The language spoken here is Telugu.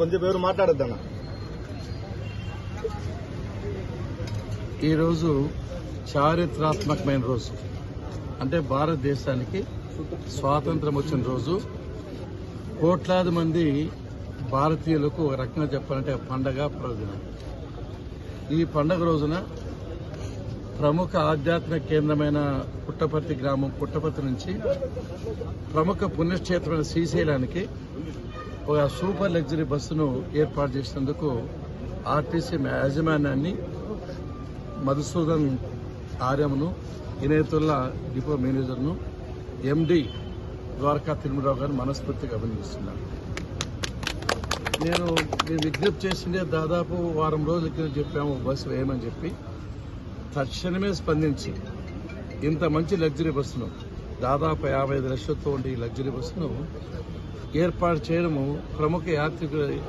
కొంచెం ఎవరు మాట్లాడొద్దన్న. ఈరోజు చారిత్రాత్మకమైన రోజు, అంటే భారతదేశానికి స్వాతంత్రం వచ్చిన రోజు. కోట్లాది మంది భారతీయులకు ఒక రకంగా చెప్పాలంటే పండగ పర్వదినం. ఈ పండగ రోజున ప్రముఖ ఆధ్యాత్మిక కేంద్రమైన పుట్టపర్తి గ్రామం పుట్టపర్తి నుంచి ప్రముఖ పుణ్యక్షేత్రమైన శ్రీశైలానికి ఒక సూపర్ లగ్జరీ బస్సును ఏర్పాటు చేసినందుకు ఆర్టీసీ యాజమాన్యాన్ని, మధుసూదన్ ఆర్యమును, ఇనేతుల్లా డిపో మేనేజర్ను, ఎండి ద్వారకా తిరుమలరావు గారిని మనస్ఫూర్తిగా అభినందిస్తున్నాను. నేను విజ్ఞప్తి చేసిందే దాదాపు వారం రోజుల కింద చెప్పాము బస్సు వేయమని చెప్పి. తక్షణమే స్పందించి ఇంత మంచి లగ్జరీ బస్సును, దాదాపు 55 లక్షలతో ఉండే ఈ లగ్జరీ బస్సును ఏర్పాటు చేయడము ప్రముఖ యాత్రికుల